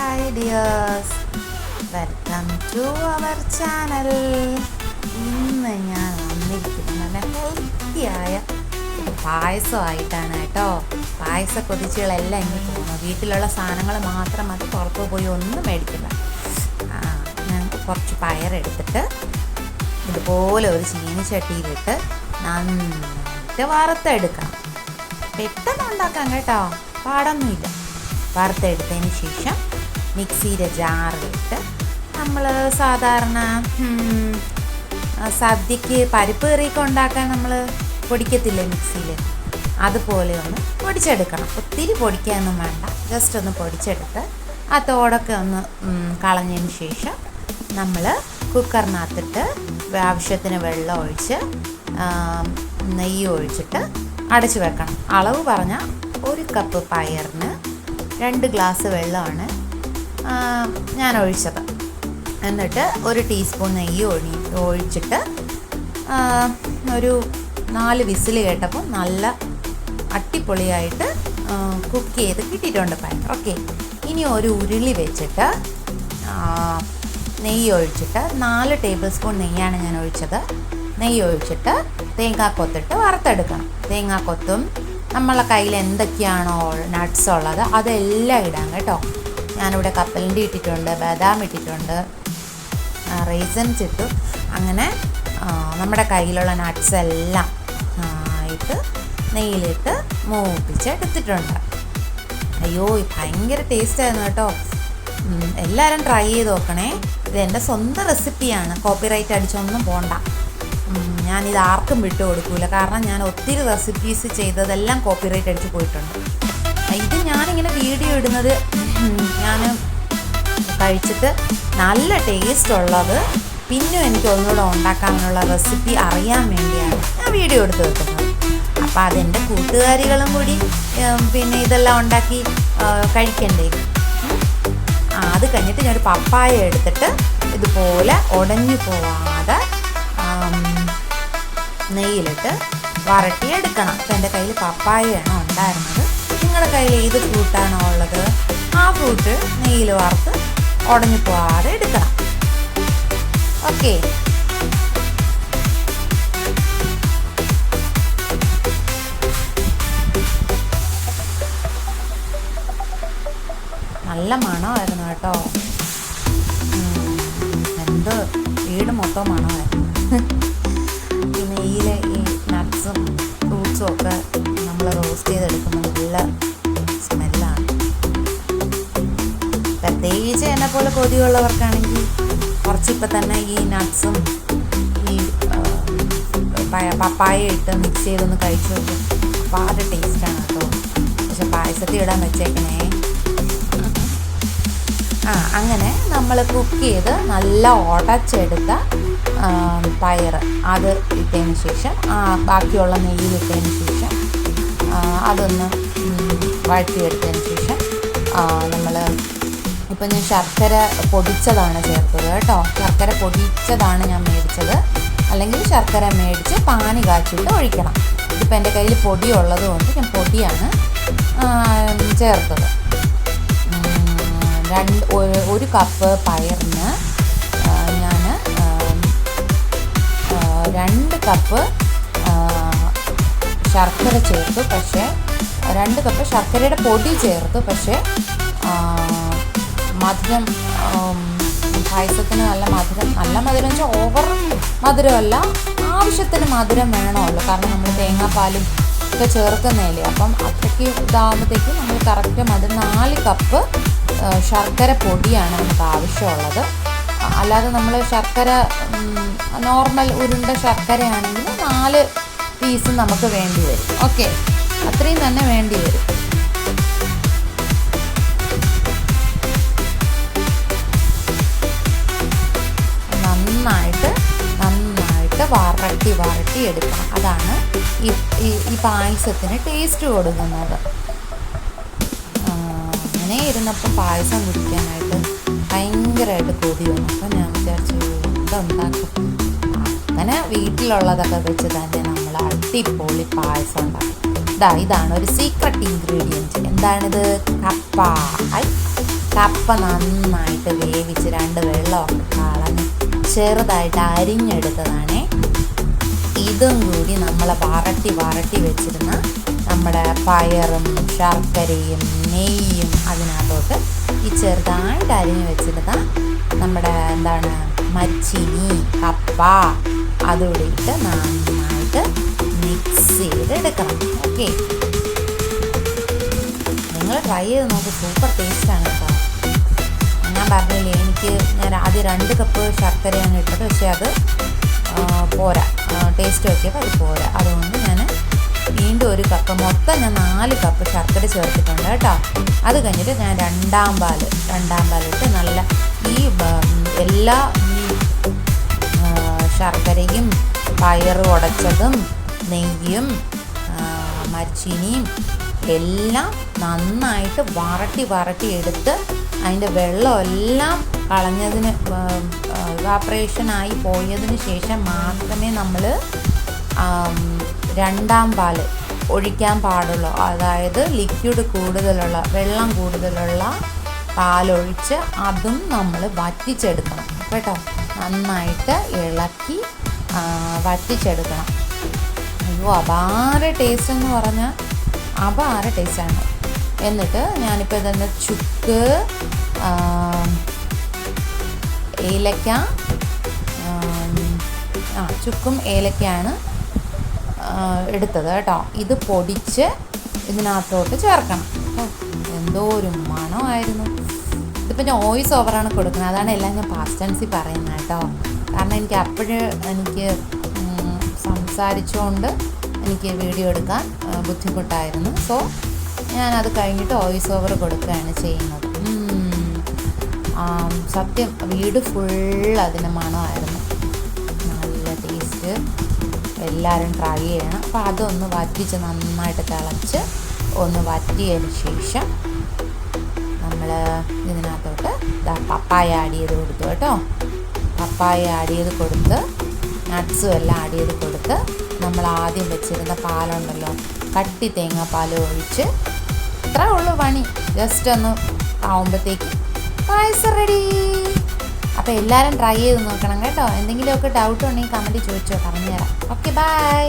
Hi dears, welcome to our channel. ഇന്ന് ഞാൻ വന്നിരിക്കുന്നത് നല്ല ഹെൽത്തിയായ പായസമായിട്ടാണ് കേട്ടോ. പായസ കൊതിച്ചുകളെല്ലാം ഇങ്ങനെ പോകുന്നു. വീട്ടിലുള്ള സാധനങ്ങൾ മാത്രം മതി, പുറത്ത് പോയി ഒന്നും മേടിക്കില്ല. ഞാൻ കുറച്ച് പയറെടുത്തിട്ട് ഇതുപോലെ ഒരു ചീനിച്ചട്ടിയിലിട്ട് നന്നായിട്ട് വറുത്തെടുക്കണം. പെട്ടെന്ന് ഉണ്ടാക്കാം കേട്ടോ, പാടൊന്നുമില്ല. വറുത്തെടുത്തതിന് ശേഷം മിക്സിയുടെ ജാറിലിട്ട് നമ്മൾ സാധാരണ സദ്യക്ക് പരിപ്പ് കറിയൊക്കെ ഉണ്ടാക്കാൻ നമ്മൾ പൊടിക്കത്തില്ലേ മിക്സിയിൽ, അതുപോലെ ഒന്ന് പൊടിച്ചെടുക്കണം. ഒത്തിരി പൊടിക്കാനൊന്നും വേണ്ട, ജസ്റ്റ് ഒന്ന് പൊടിച്ചെടുത്ത് ആ തോടൊക്കെ ഒന്ന് കളഞ്ഞതിന് ശേഷം നമ്മൾ കുക്കറിനകത്തിട്ട് ആവശ്യത്തിന് വെള്ളം ഒഴിച്ച് നെയ്യ് ഒഴിച്ചിട്ട് അടച്ചു വെക്കണം. അളവ് പറഞ്ഞാൽ 1 കപ്പ് പയറിന് 2 ഗ്ലാസ് വെള്ളമാണ് ഞാൻ ഒഴിച്ചത്. എന്നിട്ട് 1 ടീസ്പൂൺ നെയ്യ് ഒഴിച്ചിട്ട് ഒരു 4 വിസിൽ കേട്ടപ്പോൾ നല്ല അടിപൊളിയായിട്ട് കുക്ക് ചെയ്ത് കിട്ടിയിട്ടുണ്ട് പയർ. ഓക്കെ, ഇനി ഒരു ഉരുളി വെച്ചിട്ട് നെയ്യ് ഒഴിച്ചിട്ട് 4 ടേബിൾ സ്പൂൺ നെയ്യാണ് ഞാൻ ഒഴിച്ചത്. നെയ്യ് ഒഴിച്ചിട്ട് തേങ്ങാക്കൊത്തിട്ട് വറുത്തെടുക്കണം. തേങ്ങാക്കൊത്തും നമ്മളെ കയ്യിൽ എന്തൊക്കെയാണോ നട്ട്സ് ഉള്ളത് അതെല്ലാം ഇടാം കേട്ടോ. ഞാനിവിടെ കപ്പലണ്ടി ഇട്ടിട്ടുണ്ട്, ബദാം ഇട്ടിട്ടുണ്ട്, റൈസൻസ് ഇട്ടു. അങ്ങനെ നമ്മുടെ കയ്യിലുള്ള നട്ട്സ് എല്ലാം ഇട്ട് നെയ്യിലിട്ട് മൂപ്പിച്ചെടുത്തിട്ടുണ്ട്. അയ്യോ, ഭയങ്കര ടേസ്റ്റായിരുന്നു കേട്ടോ. എല്ലാവരും ട്രൈ ചെയ്ത് നോക്കണേ. ഇത് എൻ്റെ സ്വന്തം റെസിപ്പിയാണ്, കോപ്പിറൈറ്റ് അടിച്ചൊന്നും പോണ്ട. ഞാനിത് ആർക്കും വിട്ടു കൊടുക്കൂല, കാരണം ഞാൻ ഒത്തിരി റെസിപ്പീസ് ചെയ്തതെല്ലാം കോപ്പിറൈറ്റ് അടിച്ച് പോയിട്ടുണ്ട്. ഇത് ഞാനിങ്ങനെ വീഡിയോ ഇടുന്നത് ഞാൻ കഴിച്ചിട്ട് നല്ല ടേസ്റ്റ് ഉള്ളത് പിന്നെ എനിക്ക് ഒന്നുകൂടെ ഉണ്ടാക്കാനുള്ള റെസിപ്പി അറിയാൻ വേണ്ടിയാണ് ഞാൻ വീഡിയോ എടുത്ത് വെക്കുന്നത്. അപ്പോൾ അതെൻ്റെ കൂട്ടുകാരികളും കൂടി പിന്നെ ഇതെല്ലാം ഉണ്ടാക്കി കഴിക്കണ്ടേ. അത് കഴിഞ്ഞിട്ട് ഞാനൊരു പപ്പായ എടുത്തിട്ട് ഇതുപോലെ ഉടഞ്ഞു പോവാതെ നെയ്യിലിട്ട് വരട്ടിയെടുക്കണം. അപ്പം എൻ്റെ കയ്യിൽ പപ്പായയാണ് ഉണ്ടായിരുന്നത്. നിങ്ങളുടെ കയ്യിൽ ഏത് ഫ്രൂട്ടാണോ ഉള്ളത് ആ ഫ്രൂട്ട് നെയ്യിൽ വറുത്ത് ഉടഞ്ഞു പോവാതെ എടുക്കണം. ഓക്കെ, നല്ല മണമായിരുന്നു കേട്ടോ. എന്ത് വീട് മൊത്തം മണമായിരുന്നു. ഈ നെയ്യിലെ ഈ നട്ട്സും ഫ്രൂട്ട്സും ഒക്കെ നമ്മൾ റോസ്റ്റ് ചെയ്തെടുക്കുമ്പോൾ നല്ല സ്മെല്ലാണ്. പ്രത്യേകിച്ച് എന്നെ പോലെ കൊതിയുള്ളവർക്കാണെങ്കിൽ കുറച്ചിപ്പോൾ തന്നെ ഈ നട്ട്സും ഈ പപ്പായ ഇട്ട് മിക്സ് ചെയ്തൊന്ന് കഴിച്ചു നോക്കും. വളരെ ടേസ്റ്റാണ് കേട്ടോ. പക്ഷെ പായസത്തിൽ ഇടാൻ വെച്ചേക്കണേ. അങ്ങനെ നമ്മൾ കുക്ക് ചെയ്ത് നല്ല ഉടച്ചെടുത്ത പയർ അത് ഇട്ടതിന് ശേഷം ബാക്കിയുള്ള നെയ്യിലിട്ടതിന് ശേഷം അതൊന്ന് വഴറ്റിയെടുത്തതിന് ശേഷം നമ്മൾ ഇപ്പം ഞാൻ ശർക്കര പൊടിച്ചതാണ് ചേർത്തത് കേട്ടോ. ശർക്കര പൊടിച്ചതാണ് ഞാൻ മേടിച്ചത്. അല്ലെങ്കിൽ ശർക്കര മേടിച്ച് പാനി കാച്ചിട്ട് ഒഴിക്കണം. ഇതിപ്പോൾ എൻ്റെ കയ്യിൽ പൊടി ഉള്ളത് കൊണ്ട് ഞാൻ പൊടിയാണ് ചേർത്തത്. 1 കപ്പ് പയറിന് ഞാൻ 2 കപ്പ് ശർക്കര ചേർത്തു. പക്ഷേ 2 കപ്പ് ശർക്കരയുടെ പൊടി ചേർത്തു. പക്ഷേ മധുരം പായസത്തിന് നല്ല മധുരം വെച്ചാൽ ഓവർ മധുരമല്ല, ആവശ്യത്തിന് മധുരം വേണമല്ലോ. കാരണം നമ്മൾ തേങ്ങാപ്പാലും ഒക്കെ ചേർക്കുന്നില്ലേ. അപ്പം അത്രയ്ക്ക് ഇതാകുമ്പോഴത്തേക്കും നമ്മൾ കറക്റ്റ് മധുരം 4 കപ്പ് ശർക്കര പൊടിയാണ് നമുക്ക് ആവശ്യമുള്ളത്. അല്ലാതെ നമ്മൾ ശർക്കര നോർമൽ ഉരുണ്ട ശർക്കരയാണെങ്കിൽ 4 പീസ് നമുക്ക് വേണ്ടി വരും. ഓക്കെ, അത്രയും തന്നെ വേണ്ടി വരും. നന്നായിട്ട് വരട്ടി എടുക്കണം. അതാണ് ഈ പായസത്തിന് ടേസ്റ്റ് കൊടുക്കുന്നത്. അങ്ങനെ ഇരുന്നപ്പോൾ പായസം കുടിക്കാനായിട്ട് ഭയങ്കരമായിട്ട് കൊതി വന്നു. അപ്പം ഞാൻ വിചാരിച്ചു ഇതുണ്ടാക്കും. അങ്ങനെ വീട്ടിലുള്ളതൊക്കെ വെച്ച് തന്നെ നമ്മൾ അടിപൊളി പായസം ഉണ്ടാക്കും. ഇതാണ് ഒരു സീക്രട്ട് ഇൻഗ്രീഡിയൻറ്റ്. എന്താണിത്? കപ്പ. കപ്പ നന്നായിട്ട് വേവിച്ച് 2 വെള്ളമൊക്കെ കളഞ്ഞ് ചെറുതായിട്ട് അരിഞ്ഞെടുത്തതാണേ. ഇതും കൂടി നമ്മൾ വരട്ടി വെച്ചിരുന്ന നമ്മുടെ പയറും ശർക്കരയും നെയ്യും അതിനകത്തോട്ട് ഈ ചെറുതായിട്ട് അരിഞ്ഞ് വെച്ചിരുന്ന നമ്മുടെ മച്ചിനി കപ്പ അതുകൂടി ഇട്ട് നന്നായിട്ട് മിക്സ് ചെയ്തെടുക്കണം. ഓക്കെ, നിങ്ങൾ ട്രൈ ചെയ്ത് നോക്ക്, സൂപ്പർ ടേസ്റ്റാണ് കേട്ടോ. ഞാൻ പറഞ്ഞില്ലേ, ഞാൻ ആദ്യം 2 കപ്പ് ശർക്കരയാണ് ഇട്ടത്, പക്ഷേ അത് പോരാ, ടേസ്റ്റ് നോക്കിയപ്പോൾ അത് പോരാ. അതുകൊണ്ട് ഞാൻ വീണ്ടും 1 കപ്പ്, മൊത്തം ഞാൻ 4 കപ്പ് ശർക്കര ചേർത്തിട്ടുണ്ട് കേട്ടോ. അത് കഴിഞ്ഞിട്ട് ഞാൻ രണ്ടാം പാലിട്ട് നല്ല ഈ എല്ലാ ശർക്കരയും പയറ് ഉടച്ചതും നെയ്യും മരച്ചീനിയും എല്ലാം നന്നായിട്ട് വരട്ടി എടുത്ത് അതിൻ്റെ വെള്ളമെല്ലാം കളഞ്ഞതിന് ഇവാപ്രേഷനായി പോയതിന് ശേഷം മാത്രമേ നമ്മൾ രണ്ടാം പാൽ ഒഴിക്കാൻ പാടുള്ളൂ. അതായത് ലിക്വിഡ് കൂടുതലുള്ള, വെള്ളം കൂടുതലുള്ള പാലൊഴിച്ച് അതും നമ്മൾ വറ്റിച്ചെടുക്കണം കേട്ടോ. നന്നായിട്ട് ഇളക്കി വറ്റിച്ചെടുക്കണം. അയ്യോ, അപാര ടേസ്റ്റ് എന്ന് പറഞ്ഞാൽ അപാര ടേസ്റ്റാണ്. എന്നിട്ട് ഞാനിപ്പോൾ ഇതെന്താ ചുക്ക്, ഏലക്ക, ചുക്കും ഏലക്കയാണ് എടുത്തത് കേട്ടോ. ഇത് പൊടിച്ച് ഇതിനകത്തോട്ട് ചേർക്കണം. എന്തോ ഒരു മണമായിരുന്നു. ഇതിപ്പോൾ ഞാൻ വോയിസ് ഓവറാണ് കൊടുക്കുന്നത്, അതാണ് എല്ലാം ഞാൻ പാസ്റ്റ് ടെൻസിൽ പറയുന്നത് കേട്ടോ. കാരണം എനിക്ക് സംസാരിച്ചുകൊണ്ട് എനിക്ക് വീഡിയോ എടുക്കാൻ ബുദ്ധിമുട്ടായിരുന്നു. സോ ഞാനത് കഴിഞ്ഞിട്ട് വോയിസ് ഓവർ കൊടുക്കുകയാണ് ചെയ്യുന്നത്. സത്യം വീട് ഫുൾ അതിന് മണമായിരുന്നു. നല്ല ടേസ്റ്റ്, എല്ലാവരും ട്രൈ ചെയ്യണം. അപ്പോൾ അതൊന്ന് വറ്റിച്ച് നന്നായിട്ട് തിളച്ച് ഒന്ന് വറ്റിയതിന് ശേഷം നമ്മൾ ഇതിനകത്തോട്ട് പപ്പായ ആഡ് ചെയ്ത് കൊടുത്തു കേട്ടോ. പപ്പായ ആഡ് ചെയ്ത് കൊടുത്ത് നട്ട്സും എല്ലാം ആഡ് ചെയ്ത് കൊടുത്ത് നമ്മൾ ആദ്യം വെച്ചിരുന്ന പാലുണ്ടല്ലോ, കട്ടി തേങ്ങാപ്പാൽ ഒഴിച്ച്, ഇത്രേ ഉള്ളൂ പണി. ജസ്റ്റ് ഒന്ന് ആവുമ്പോഴത്തേക്ക് പായസം റെഡി. അപ്പോൾ എല്ലാവരും ട്രൈ ചെയ്ത് നോക്കണം കേട്ടോ. എന്തെങ്കിലുമൊക്കെ ഡൗട്ട് ഉണ്ടെങ്കിൽ കമൻറ്റ് ചോദിച്ചോ, പറഞ്ഞുതരാം. Okay, by.